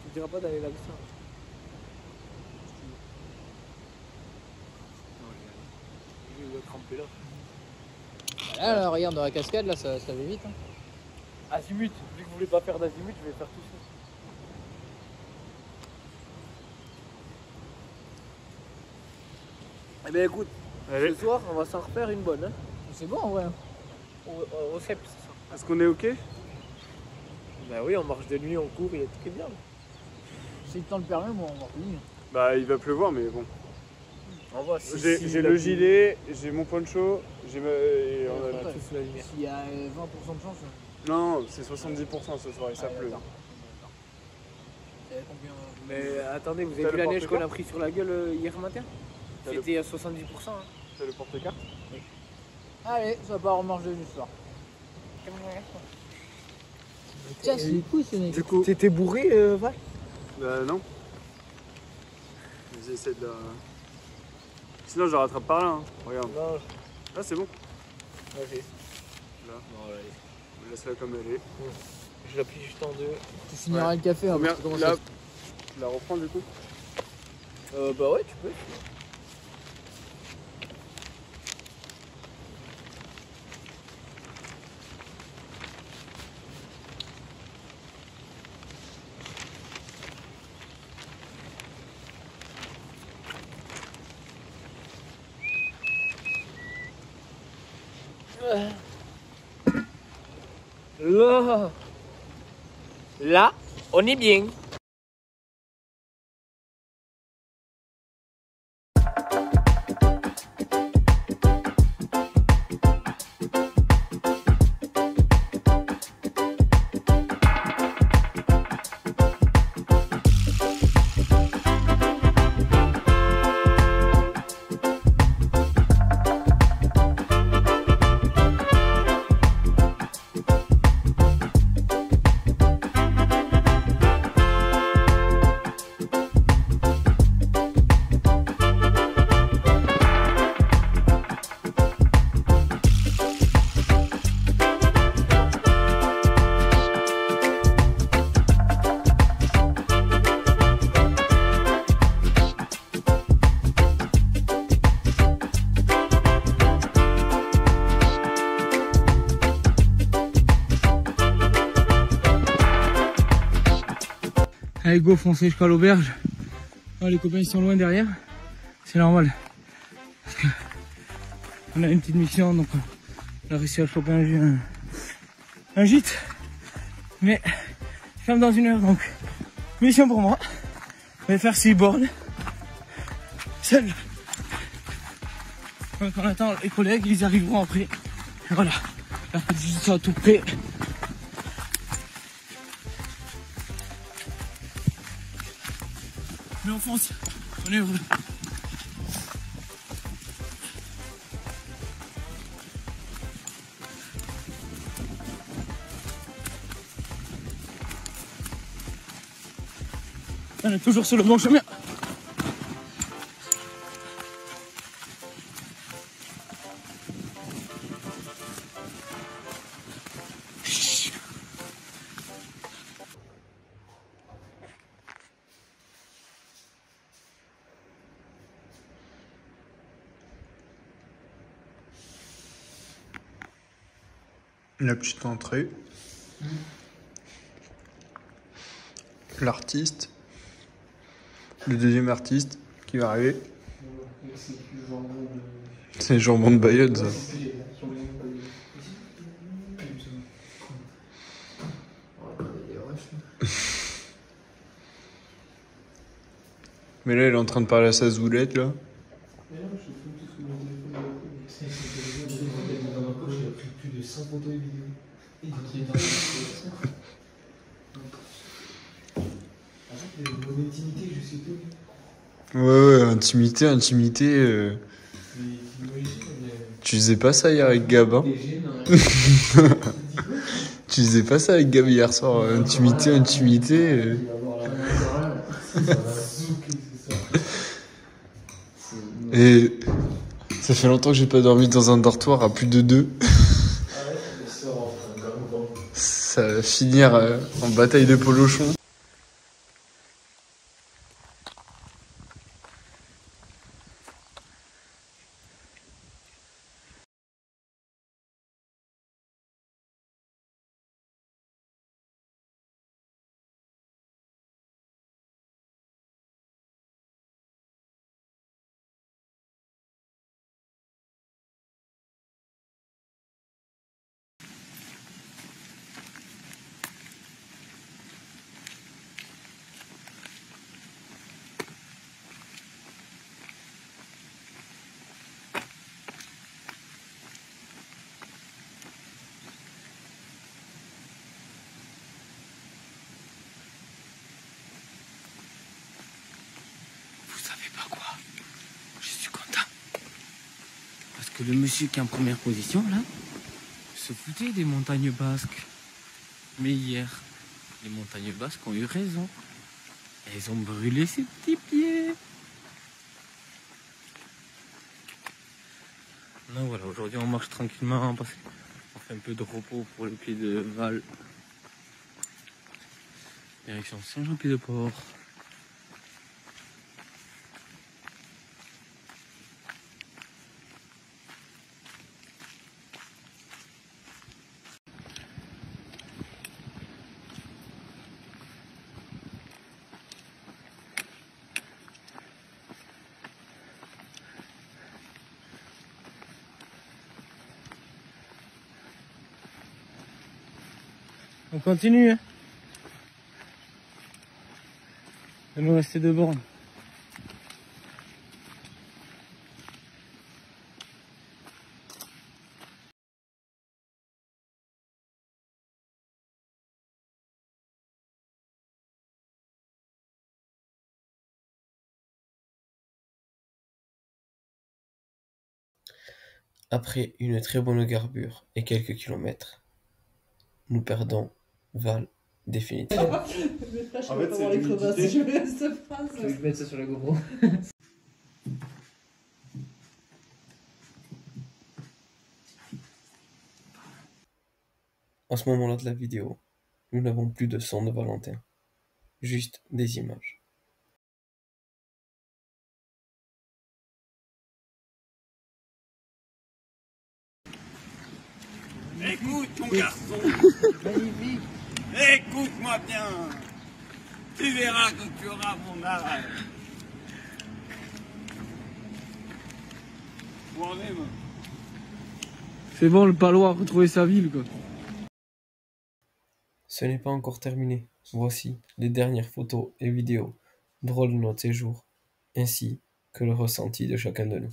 Tu diras pas d'aller là-dessus. Il va cramper là. Là, regarde, dans la cascade, là, ça va vite. Hein. Azimut, vu que vous voulez pas faire d'azimut, je vais faire tout ça. Eh bien écoute, ce soir on va s'en refaire une bonne. Hein. C'est bon en vrai. Au CEP, c'est ça. Est-ce qu'on est ok? Ben oui, on marche de nuit, on court, il est très bien. Si le temps le permet, moi, on va revenir. Bah il va pleuvoir mais bon. On va, J'ai le gilet, j'ai mon poncho, et on a... tous la lumière. S'il y a 20% de chance. Non, c'est 70% ce soir et ça pleut. D'accord. Ça va combien Mais attendez, vous T'as avez vu le la neige qu'on porte-carte a pris sur la gueule hier matin? T'as le- C'était à 70%. Hein. T'as le porte-carte? Allez, ça part en marche de nuit ce soir. Tiens, c'est cool ce mec. Du coup, t'étais bourré, Val? Bah non. J'essaie de... Sinon je la rattrape par là, hein. Regarde. Non, Là c'est bon. vas-y. Là. Non, là, Je laisse-la comme elle est. je la plie juste en deux. Tu finiras le café. Hein, Combien parce que comment là, ça tu la reprends du coup? Bah ouais, tu peux. Là, on est bien. Allez go, foncez jusqu'à l'auberge. Oh, les copains ils sont loin derrière. C'est normal. Parce que on a une petite mission, donc on a réussi à choper un gîte. Mais je ferme dans 1 heure, donc mission pour moi. Je vais faire 6 bornes. Seul. Donc on attend les collègues, ils arriveront après. Et voilà. La petite juste à tout près. Mais on fonce, on est heureux. On est toujours sur le bon chemin. La petite entrée. L'artiste. Le deuxième artiste qui va arriver. C'est le jambon de Bayonne, ça. Mais là, il est en train de parler à sa zoulette, là. Et d'autres identités. Mon intimité, je sais plus. Ouais, intimité. Mais t'imagines, Tu faisais pas ça hier avec Gab, hein? Tu faisais pas ça avec Gab hier soir, intimité. il va avoir la main ça va zouker, c'est ça. Et ça fait longtemps que j'ai pas dormi dans un dortoir à plus de 2. Ah ouais, mais ça va en Ça va finir en bataille de polochon. Que le monsieur qui est en première position là se foutait des montagnes basques. Mais hier, les montagnes basques ont eu raison. Elles ont brûlé ses petits pieds. Donc voilà, aujourd'hui on marche tranquillement parce qu'on fait un peu de repos pour le pied de Val. Direction Saint-Jean-Pied-de-Port. On continue, hein. Il nous reste 2 bornes. Après une très bonne carbure et quelques kilomètres, nous perdons Val définitivement. En fait, c'est les crevasses. l'humidité. Je vais cette phrase. Je vais mettre ça sur la GoPro. À ce moment-là de la vidéo, nous n'avons plus de son de Valentin, juste des images. Écoute mon garçon. Magnifique. Écoute-moi bien. Tu verras que tu auras mon âge. Moi-même. C'est bon, le Palois a retrouvé sa ville, quoi. Ce n'est pas encore terminé. Voici les dernières photos et vidéos drôles de notre séjour, ainsi que le ressenti de chacun de nous.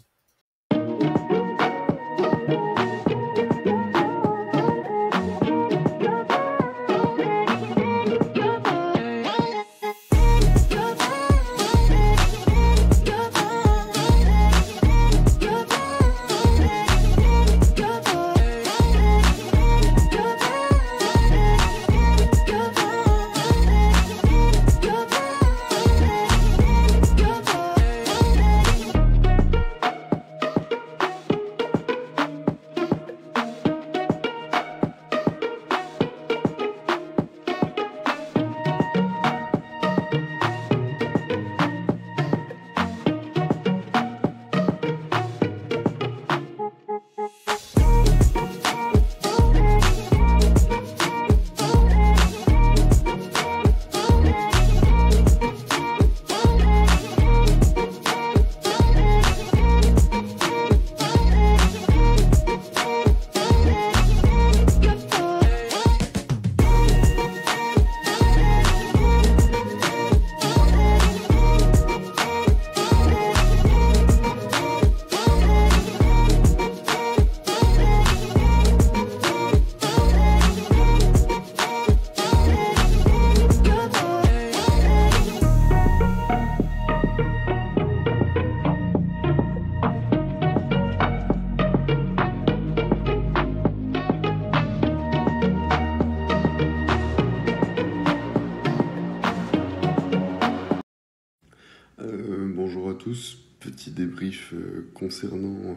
tous. Petit débrief concernant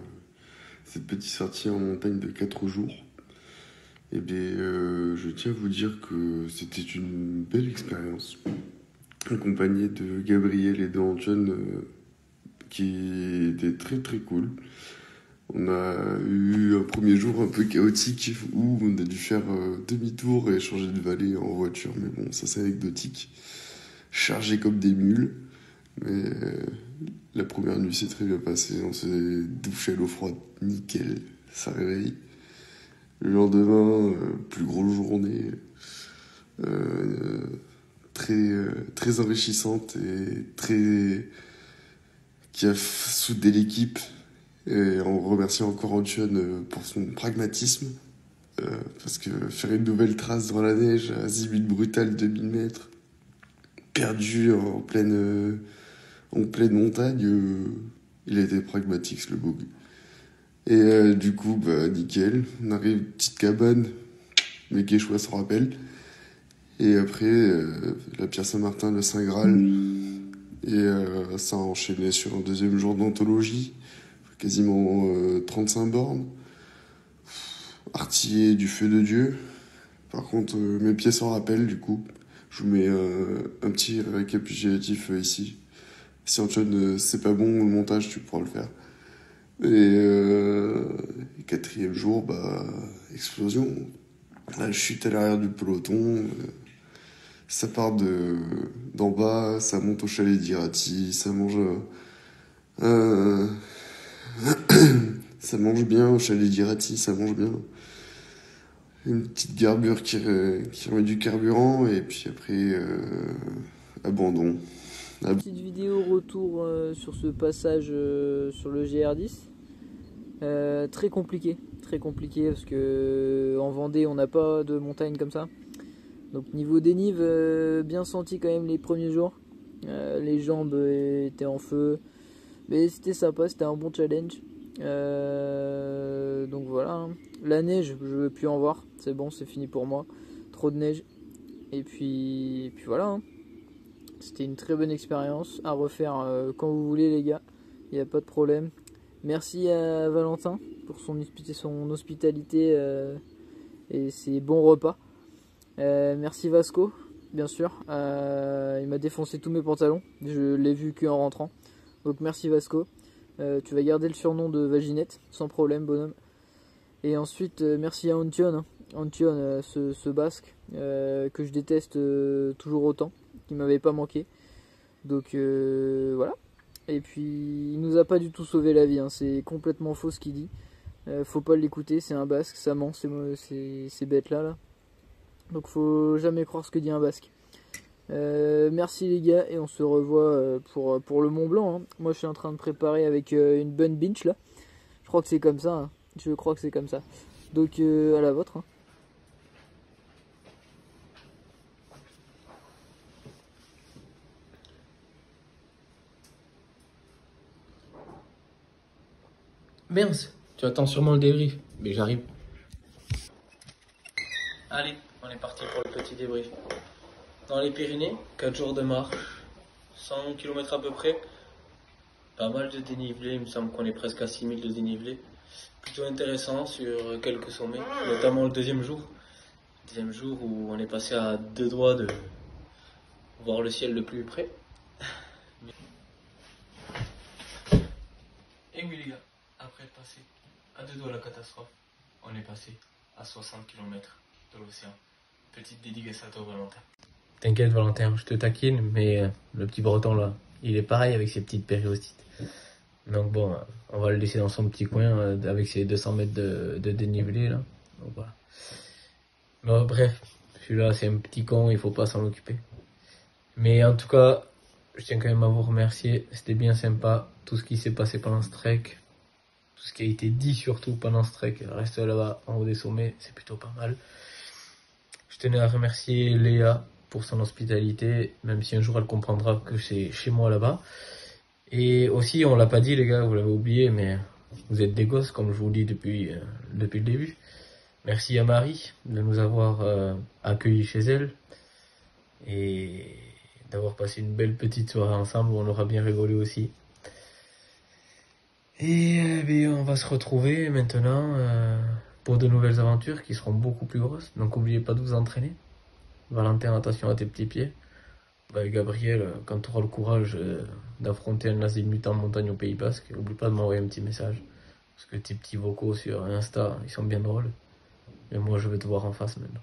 cette petite sortie en montagne de 4 jours. Eh bien, je tiens à vous dire que c'était une belle expérience, accompagné de Gabriel et de Antoine, qui était très très cool. On a eu un premier jour un peu chaotique où on a dû faire demi-tour et changer de vallée en voiture, mais bon, ça c'est anecdotique. Chargé comme des mules, mais la première nuit s'est très bien passée, on s'est douché à l'eau froide, nickel, ça réveille. Le lendemain, plus grosse journée, très enrichissante et qui a soudé l'équipe. Et on remercie encore Antoine pour son pragmatisme, parce que faire une nouvelle trace dans la neige à azimut brutal 2000 mètres, perdu en pleine montagne, il a été pragmatique, le bug. Et du coup, nickel, on arrive, petite cabane, les Quechua se rappellent. Et après, la Pierre Saint-Martin, le Saint Graal, et ça a enchaîné sur un deuxième jour d'anthologie, quasiment 35 bornes, artillé du feu de Dieu. Par contre, mes pieds s'en rappellent, du coup. Je vous mets un petit récapitulatif ici. Si Antoine, c'est pas bon, le montage, tu pourras le faire. Et quatrième jour, explosion. La chute à l'arrière du peloton. Ça part d'en bas, ça monte au chalet d'Irati, ça mange ça mange bien au chalet d'Irati, ça mange bien. Une petite garbure qui remet du carburant, et puis après, abandon. Petite vidéo retour sur ce passage sur le GR10. Très compliqué parce que en Vendée on n'a pas de montagne comme ça. Donc niveau dénive, bien senti quand même les premiers jours. Les jambes étaient en feu, mais c'était sympa, c'était un bon challenge. Donc voilà, hein. La neige, je veux plus en voir, c'est bon, c'est fini pour moi. Trop de neige. Et puis voilà, hein. C'était une très bonne expérience à refaire quand vous voulez les gars, il n'y a pas de problème. Merci à Valentin pour son hospitalité et ses bons repas. Merci Vasco, bien sûr, il m'a défoncé tous mes pantalons, je l'ai vu qu'en rentrant. Donc merci Vasco, tu vas garder le surnom de Vaginette, sans problème bonhomme. Et ensuite merci à Antion, ce basque que je déteste toujours autant, qui m'avait pas manqué. Donc voilà. Et puis il nous a pas du tout sauvé la vie, hein. C'est complètement faux ce qu'il dit. Faut pas l'écouter, c'est un basque, ça ment, ces bêtes là. Donc faut jamais croire ce que dit un basque. Merci les gars, et on se revoit pour le Mont Blanc, hein. Moi je suis en train de préparer avec une bonne bench là. Je crois que c'est comme ça, hein. Je crois que c'est comme ça. Donc à la vôtre, hein. Merde, tu attends sûrement le débrief, mais j'arrive. Allez, on est parti pour le petit débrief. Dans les Pyrénées, 4 jours de marche, 100 km à peu près. Pas mal de dénivelé, il me semble qu'on est presque à 6000 de dénivelé. Plutôt intéressant sur quelques sommets, notamment le deuxième jour. Deuxième jour où on est passé à 2 doigts de voir le ciel de plus près. Et oui les gars, après être passé à 2 doigts de la catastrophe, on est passé à 60 km de l'océan. Petite dédicace à toi Valentin. T'inquiète Valentin, je te taquine, mais le petit breton là, il est pareil avec ses petites périostites. Donc bon, on va le laisser dans son petit coin avec ses 200 mètres de dénivelé là. Donc voilà. Bon, bref, celui-là c'est un petit con, il faut pas s'en occuper. Mais en tout cas, je tiens quand même à vous remercier, c'était bien sympa, tout ce qui s'est passé pendant ce trek, tout ce qui a été dit surtout pendant ce trek, reste là-bas en haut des sommets, c'est plutôt pas mal. Je tenais à remercier Léa pour son hospitalité, même si un jour elle comprendra que c'est chez moi là-bas. Et aussi, on l'a pas dit les gars, vous l'avez oublié, mais vous êtes des gosses comme je vous le dis depuis le début. Merci à Marie de nous avoir accueillis chez elle et d'avoir passé une belle petite soirée ensemble où on aura bien rigolé aussi. Et on va se retrouver maintenant pour de nouvelles aventures qui seront beaucoup plus grosses. Donc n'oubliez pas de vous entraîner. Valentin, attention à tes petits pieds. Gabriel, quand tu auras le courage d'affronter un asile mutant en montagne au Pays Basque, n'oublie pas de m'envoyer un petit message. Parce que tes petits vocaux sur Insta, ils sont bien drôles. Et moi je vais te voir en face maintenant.